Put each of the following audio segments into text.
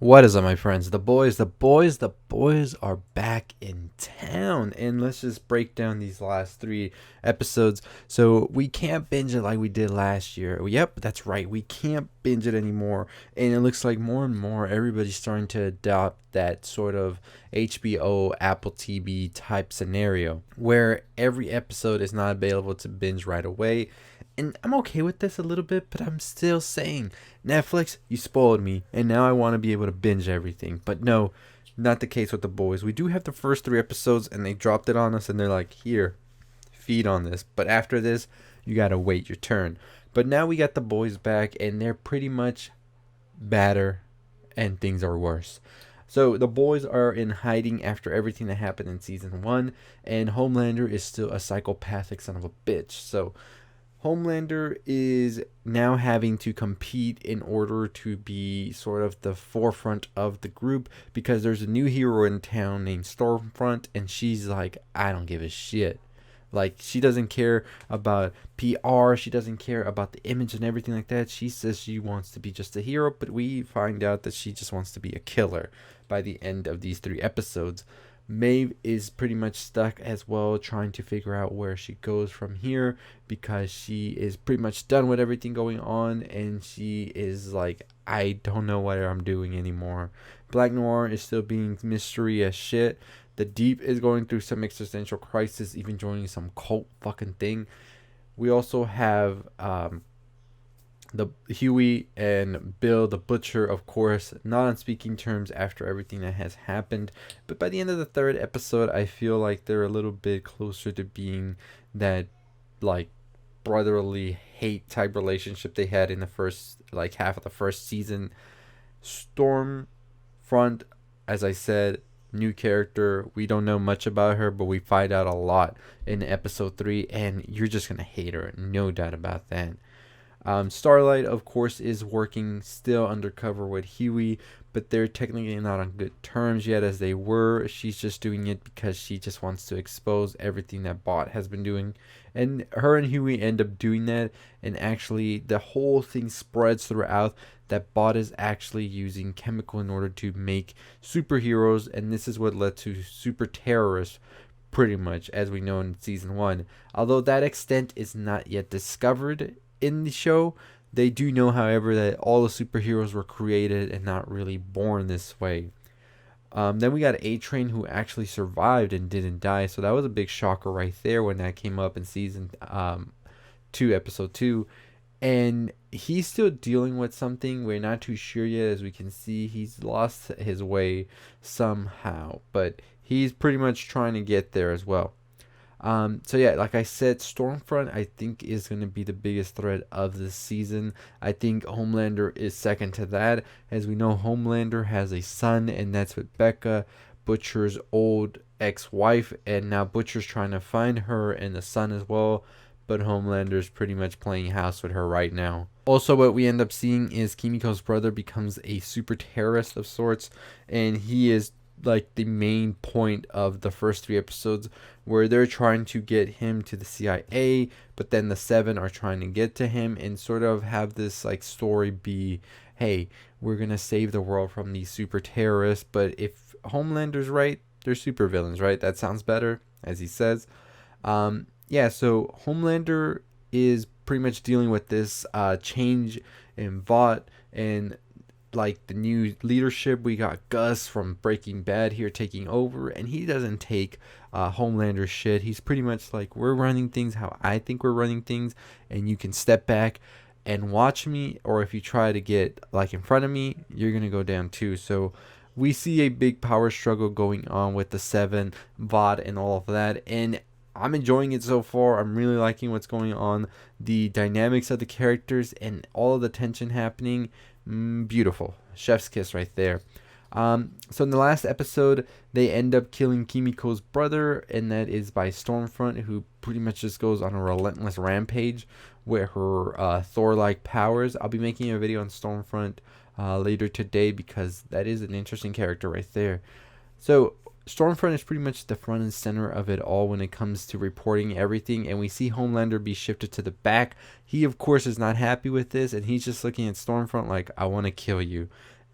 What is up, my friends? The boys are back in town, and let's just break down these last three episodes. So we can't binge it like we did last year. Yep, that's right. We can't binge it anymore, and it looks like more and more everybody's starting to adopt that sort of HBO, Apple TV type scenario where every episode is not available to binge right away. And I'm okay with this a little bit, but I'm still saying, Netflix, you spoiled me, and now I want to be able to binge everything. But no, not the case with the boys. We do have the first three episodes, and they dropped it on us, and they're like, here, feed on this. But after this, you gotta wait your turn. But now we got the boys back, and they're pretty much badder, and things are worse. So the boys are in hiding after everything that happened in season one, and Homelander is still a psychopathic son of a bitch. So Homelander is now having to compete in order to be sort of the forefront of the group because there's a new hero in town named Stormfront, and she's like, I don't give a shit. Like, she doesn't care about PR, she doesn't care about the image and everything like that. She says she wants to be just a hero, but we find out that she just wants to be a killer by the end of these three episodes. Maeve is pretty much stuck as well, trying to figure out where she goes from here because she is pretty much done with everything going on, and she is like, I don't know what I'm doing anymore. Black Noir is still being mystery as shit. The Deep is going through some existential crisis, even joining some cult fucking thing. We also have the Huey and Bill the Butcher, of course, not on speaking terms after everything that has happened. But by the end of the third episode, I feel like they're a little bit closer to being that, like, brotherly hate type relationship they had in the first, like, half of the first season. Stormfront, as I said, new character. We don't know much about her, but we find out a lot in episode 3, and you're just gonna hate her, no doubt about that. Starlight, of course, is working still undercover with Huey, but they're technically not on good terms yet as they were. She's just doing it because she just wants to expose everything that Bot has been doing. And her and Huey end up doing that, and actually the whole thing spreads throughout that Bot is actually using chemical in order to make superheroes, and this is what led to super terrorists pretty much as we know in season 1. Although that extent is not yet discovered in the show, they do know, however, that all the superheroes were created and not really born this way. Then we got A-Train, who actually survived and didn't die, so that was a big shocker right there when that came up in season 2, episode 2. And he's still dealing with something. We're not too sure yet. As we can see, he's lost his way somehow, but he's pretty much trying to get there as well. So yeah, like I said, Stormfront I think is going to be the biggest threat of this season. I think Homelander is second to that. As we know, Homelander has a son, and that's with Becca, Butcher's old ex-wife, and now Butcher's trying to find her and the son as well. But Homelander's pretty much playing house with her right now. Also, what we end up seeing is Kimiko's brother becomes a super terrorist of sorts, and he is like the main point of the first three episodes, where they're trying to get him to the CIA, but then the Seven are trying to get to him and sort of have this like story be, hey, we're gonna save the world from these super terrorists. But if Homelander's right, they're super villains, right? That sounds better, as he says. Yeah, so Homelander is pretty much dealing with this change in Vought and like the new leadership. We got Gus from Breaking Bad here taking over, and he doesn't take Homelander shit. He's pretty much like, we're running things how I think we're running things, and you can step back and watch me, or if you try to get like in front of me, you're gonna go down too. So we see a big power struggle going on with the Seven, Vought, and all of that, and I'm enjoying it so far. I'm really liking what's going on, the dynamics of the characters, and all of the tension happening. Beautiful. Chef's kiss right there. So in the last episode, they end up killing Kimiko's brother, and that is by Stormfront, who pretty much just goes on a relentless rampage with her Thor-like powers. I'll be making a video on Stormfront later today because that is an interesting character right there. So Stormfront is pretty much the front and center of it all when it comes to reporting everything, and we see Homelander be shifted to the back. He, of course, is not happy with this, and he's just looking at Stormfront like, I want to kill you.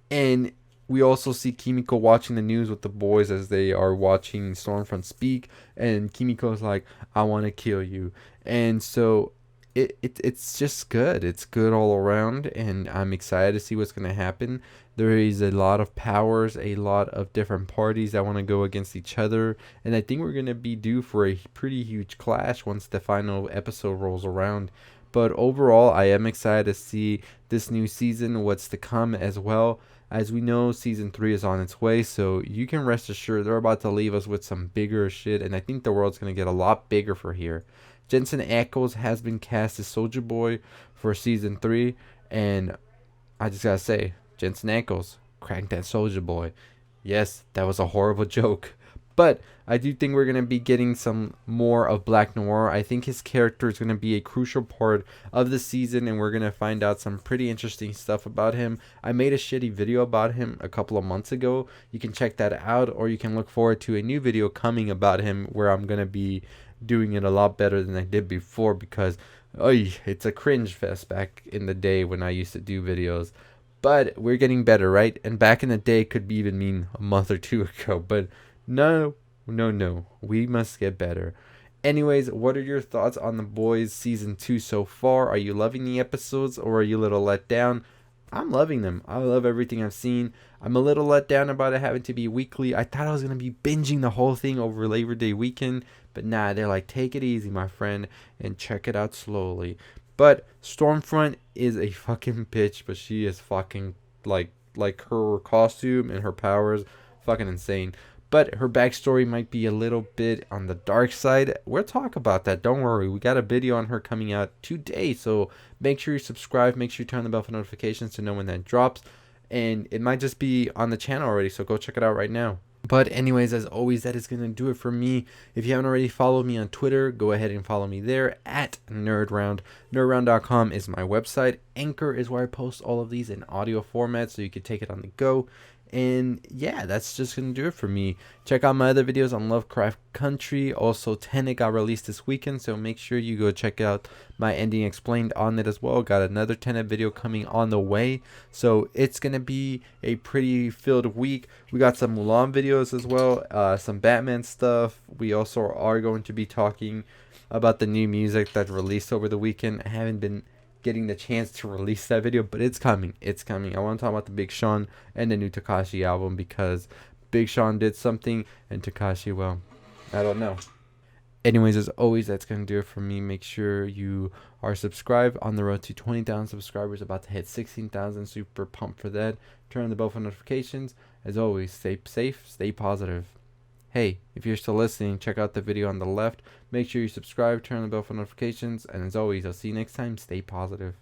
And We also see Kimiko watching the news with the boys as they are watching Stormfront speak, and Kimiko's like, "I want to kill you," and so it's just good. It's good all around, and I'm excited to see what's gonna happen. There is a lot of powers, a lot of different parties that want to go against each other, and I think we're gonna be due for a pretty huge clash once the final episode rolls around. But overall, I am excited to see this new season, what's to come as well. As we know, season 3 is on its way, so you can rest assured they're about to leave us with some bigger shit, and I think the world's gonna get a lot bigger for here. Jensen Ackles has been cast as Soldier Boy for season 3, and I just gotta say, Jensen Ackles, crank that Soldier Boy. Yes, that was a horrible joke, but I do think we're gonna be getting some more of Black Noir. I think his character is gonna be a crucial part of the season, and we're gonna find out some pretty interesting stuff about him. I made a shitty video about him a couple of months ago. You can check that out, or you can look forward to a new video coming about him where I'm gonna be doing it a lot better than I did before, because it's a cringe fest back in the day when I used to do videos. But we're getting better, right? And back in the day could even mean a month or two ago. But no, we must get better. Anyways, what are your thoughts on The Boys season 2 so far? Are you loving the episodes, or are you a little let down? I'm loving them. I love everything I've seen. I'm a little let down about it having to be weekly. I thought I was going to be binging the whole thing over Labor Day weekend, but nah, they're like, take it easy, my friend, and check it out slowly. But Stormfront is a fucking bitch, but she is fucking like her costume and her powers, fucking insane. But her backstory might be a little bit on the dark side. We'll talk about that. Don't worry. We got a video on her coming out today. So make sure you subscribe. Make sure you turn the bell for notifications to know when that drops. And it might just be on the channel already. So go check it out right now. But anyways, as always, that is going to do it for me. If you haven't already followed me on Twitter, go ahead and follow me there at NerdRound. NerdRound.com is my website. Anchor is where I post all of these in audio format so you can take it on the go. And yeah, that's just going to do it for me. Check out my other videos on Lovecraft Country. Also, Tenet got released this weekend, so make sure you go check out my ending explained on it as well. Got another Tenet video coming on the way. So it's going to be a pretty filled week. We got some Mulan videos as well, some Batman stuff. We also are going to be talking about the new music that released over the weekend. I haven't been getting the chance to release that video, but it's coming. I want to talk about the Big Sean and the new Tekashi album, because Big Sean did something and Tekashi, well, I don't know. Anyways, as always, that's going to do it for me. Make sure you are subscribed. On the road to 20,000 subscribers, about to hit 16,000. Super pumped for that. Turn on the bell for notifications. As always, stay safe, stay positive. Hey, if you're still listening, check out the video on the left. Make sure you subscribe, turn on the bell for notifications, and as always, I'll see you next time. Stay positive.